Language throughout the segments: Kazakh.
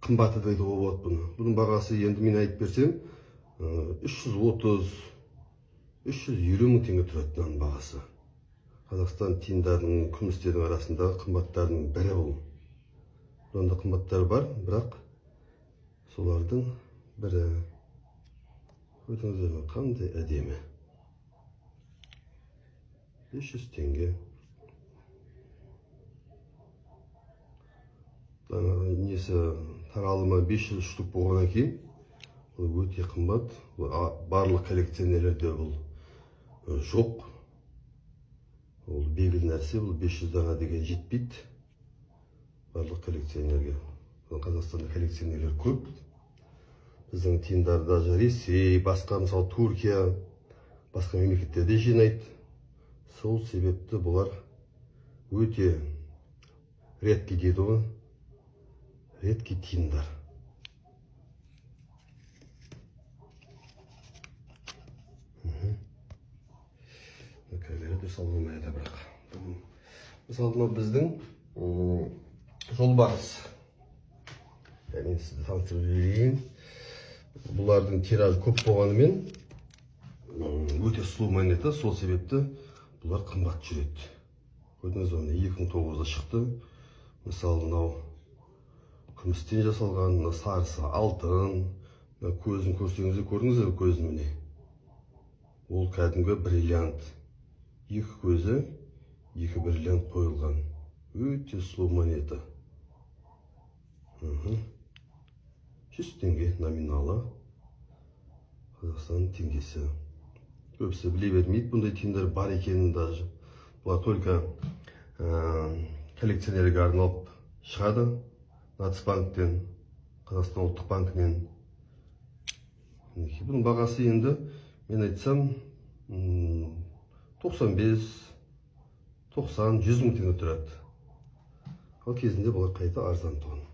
қымбаты да айтуға болады бұны. Бұның бағасы енді мен айтып берсем 330-350 мың теңге тұрады мынаның бағасы. Қазақстан тиындарының, күмістердің арасындағы қымбаттардың бірі бұл. Бұнда қымбаттар бар, бірақ солардың бірі. Көрдіңіздер ме, қандай әдемі. 500 теңге. Несі таралымы 500 штук болғаннан кейін, бұл өте қымбат. Барлық коллекционерлерде бұл жоқ. Ол белгілі нәрсе, бұл 500 дана деген жетпейді. Барлық коллекционерге. Қазақстанда коллекционерлер көп. Біздің тиындарды даже Ресей, басқа мысалы Түркия, басқа мемлекеттерде жинайды. Сол себепті бұлар өте редкий дейді ғой. Редкий тиындар. Камера дұрыс алынмайды бірақ. Мысалы біздің жолбарыс. Мен сізді таныстырып жіберейін. Бұлардың тиражы көп болғанымен өте сұлу монета, сол себепті бұлар қымбат жүреді. Көрдіңіз бе, 2009-да шықты. Мысалы мынау күмістен жасалған, сарысы алтын, көзін көрсеңіз көрдіңіз бе, көзін міне. Ол кәдімгі бриллиант. Екі көзі, екі бриллиант қойылған. Өте сұлу монета. 100 теңге номиналы. Қазақстан теңгесі. Көбісі біле бермейді, бұндай тиындар бар екенін даже. Бұлар только коллекционерге арналып шығады. Нацбанктен, Қазақстан ұлттық банкінен. Бұның бағасы енді, мен айтсам, 95, 90, 100 мың теңге тұрады. Ал кезінде бұлар қайта арзан тұғын.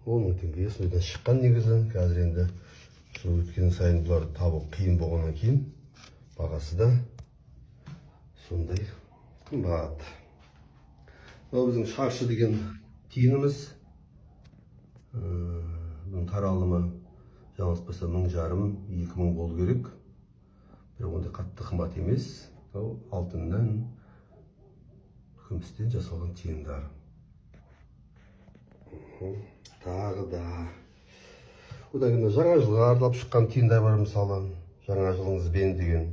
10 мың теңге осындайдан шыққан негізі. Қазір енді өткен сайын бұларды табу қиын болғаннан кейін бағасы да сондай қымбат. Бұл біздің шаршы деген тиынымыз. Бұның таралымы жаңылыспаса 1500-2000 болу керек. Бірақ ондай қатты қымбат емес. Алтыннан, күмістен жасалған тиындар. Тағы да. Одан кейін жаңа жылға арналып шыққан тиындар бар, мысалы. Жаңа жылыңызбен деген,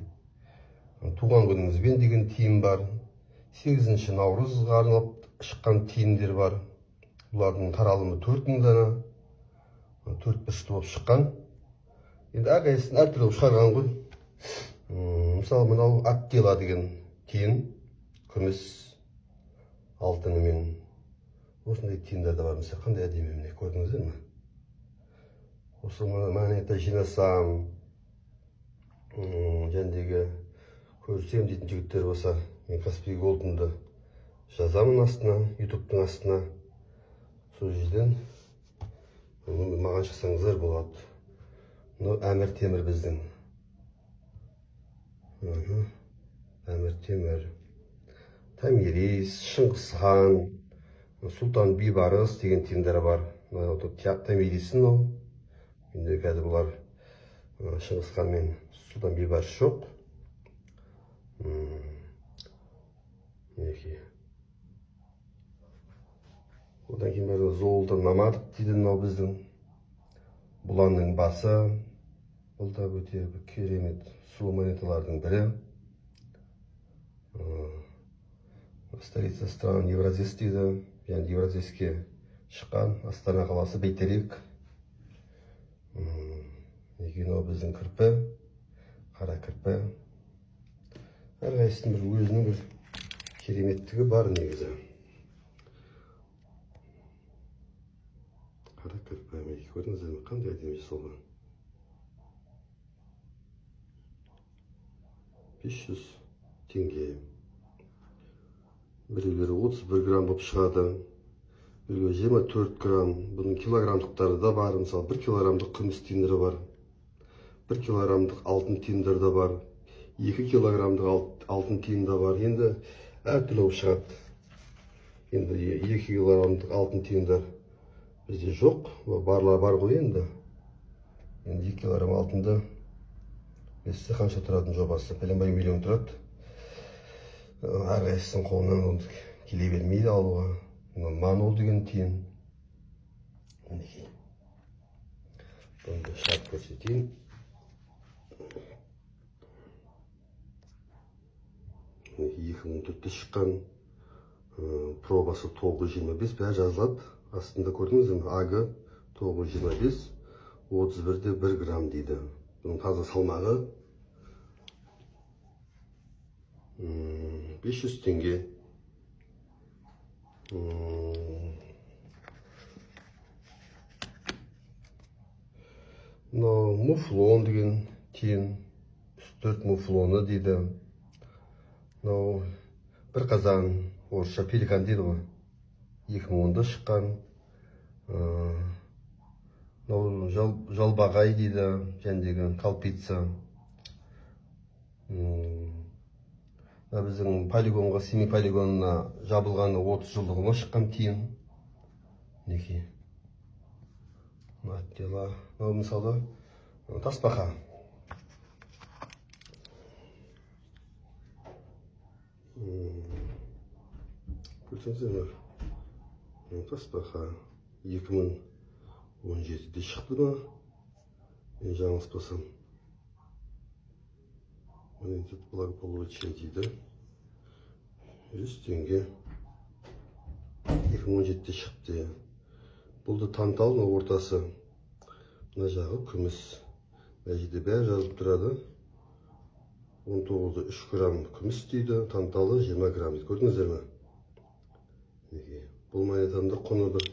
туған күніңізбен деген тиын бар. 8 наурызға арналып шыққан тиындер бар. Бұлардың таралымы 4000 дана. 4 біршті болып шыққан. Енді әрқайсысын әртүрлі шығарған ғой. Мысалы, мынау Аттила деген тиын, күміс алтынымен. Осындай тиындар да бар. Мысалы, қандай әдемі, міне көрдіңіздер ме? Осы монета жинасам, жәндегі көрсем дейтін жігіттер болса, мен Каспий Голдымды жазамын астына, ютубтың астына. Сол жерден маған шықсаңыздар болады. Мынау Әмір Темір біздің. Әмір Темір. Томирис, Шыңғысхан, Сұлтан Бейбарыс деген тиындары бар. Томирисын ол. Енді қазір бұлар Шыңғысхан мен Сұлтан Бейбарыс жоқ. Одан кейін бәрі Золтан Мамадов дейді мынау біздің. Бұланның басы. Бұл да өте керемет сұлу монеталардың бірі. Столица стран Евразис дейді. Яғни Евразиске шыққан Астана қаласы Бәйтерек. Мынау біздің кірпі, қара кірпі. Әрқайсының бір өзінің бір кереметтігі бар негізі. Қара кірпі, көрдіңіздер ме, қандай әдемі жасалған. 500 теңге. Біреулері 31 грамм болып шығады. Біреулері 24 грамм. Бұның килограммдықтары да бар. Мысалы, 1 килограммдық күміс тиындары бар. 1 килограммдық алтын тиындар да бар. 2 килограммдық алтын тиын да бар. Енді әртүрлі болып шығады. Енді 2 килограммдық алтын тиындар Бізде жоқ, барлар бар ғой енді. Енді 2 килограмм алтынды есі қанша тұратын жобасы, пәленбай миллион тұрады. Әрқайсысының қолынан келе бермейді алуға. Манол деген тиын. Мінекей. Бұны шарт көрсетейін. Мінекей 2004-те шыққан пробасы 925, бәрі жазылады. Астында көрдіңіз бе? АГ 925, 31-де 1 грамм дейді. Бұның таза салмағы 500 теңге. Муфлон деген тиын, 4 муфлоны дейді. Бір қазан, орысша пеликан дейді ғой. 2010-да шыққан. Жалбағай дейді, жәндегі калпица. Біздің полигонға, семей полигонына жабылғаны 30 жылдығына шыққан тиын. Неке. Маттела. Мысалы, тасбақа. Көрсеңіздер, тасбақа 2017-де шықты ма? Мен жаңылыспасам. Монетет благополучие дейді. 100 теңге. 2017-де шықты. Бұл да тантал, ортасы. Мына жағы күміс. Мына жерде бәрі жазылып тұрады. 19-да 3 грамм күміс дейді, танталы 20 грамм дейді. Көрдіңіздер ме? Бұл монетаның құны бір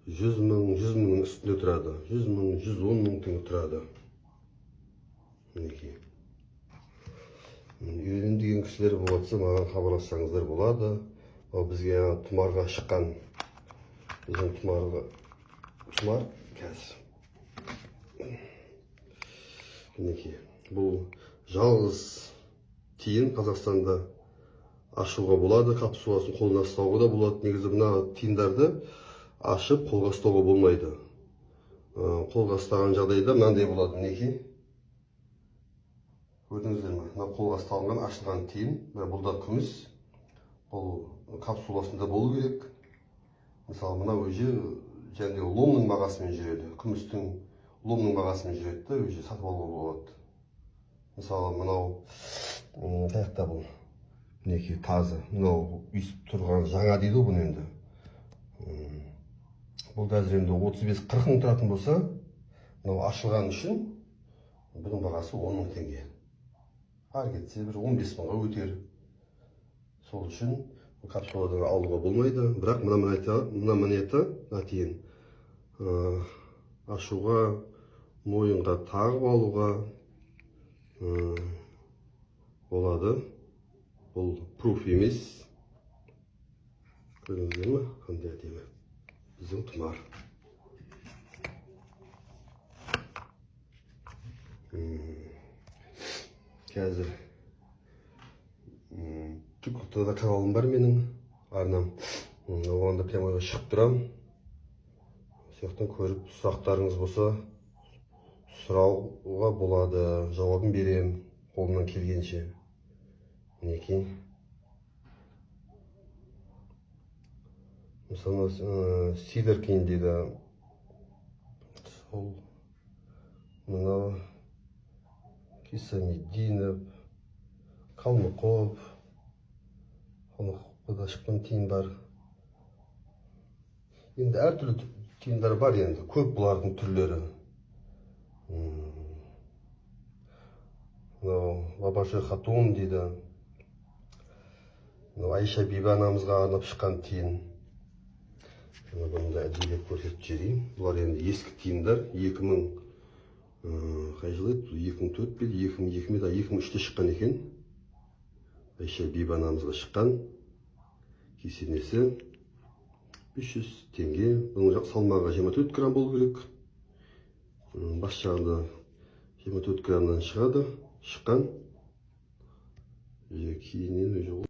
100 мыңның үстінде тұрады. 100 мың, 110 мың теңге тұрады. Мінекей. Үйренем деген кісілер болатса, маған хабарлассаңыздар болады. Бізге тұмарға шыққан. Біздің тұмар қазір. Мінекей. Бұл жалғыз тиын Қазақстанда ашуға болады, капсуласын қолына ұстауға да болады. Негізі мына тиындарды ашып қолға ұстауға болмайды. Қолға ұстаған жағдайда мынандай болады. Мінекей. Көрдіңіздер ме? Мына қолға ұсталған ашылған тиын. Бұл да күміс. Бұл капсуласында болу керек. Мысалы, мына өзі және ломның бағасымен жүреді. Күмістің ломның бағасымен жүреді, өзі сатып алуға болады. Мысалы, мынау таяқта бұл. Мінекей тазы. Мынау үйсіп тұрған жаңа дейді бұл енді. Бұл қазір енді 35-40 мың тұратын болса, мынау ашылған үшін бұның бағасы 10 мың теңге. Ар кетсе бір 15 мыңға өтер. Сол үшін капсуладан алуға болмайды. Бірақ мына монета тиын ашуға, мойынға тағып алуға болады. Бұл пруф емес. Көрдіңіздер ме? Қандай әдемі. Біздің тұмар. Қазір TikTok'та каналым бар менің, арнам. Оғанда прямо шығып тұрам. Сияқтан көріп сұрақтарыңыз болса, сұрауға болады, жауабын берем қолымнан келгенше. Мінекей. Мысалы, Сидоркин дейді. Сол мынау Кисамиддинов, Қалмықов. Қалмықовда шыққан тиын бар. Енді әртүрлі тиындар бар енді. Көп бұлардың түрлері. Лабашы Хатун дейді. Айша Биби анамызға арнап шыққан тиын. Бұны да әдейілеп көрсетіп жіберейін. Бұлар енді ескі тиындар. 2000 қай жылы еді? 2004 пе, 2002 ме, 2003-те шыққан екен. Айша Биби анамызға шыққан. Кесенесі 500 теңге. Бұның салмағы 24 грамм болу керек. Бас жағында 24 граммнан шығады. Шыққан. Кейінен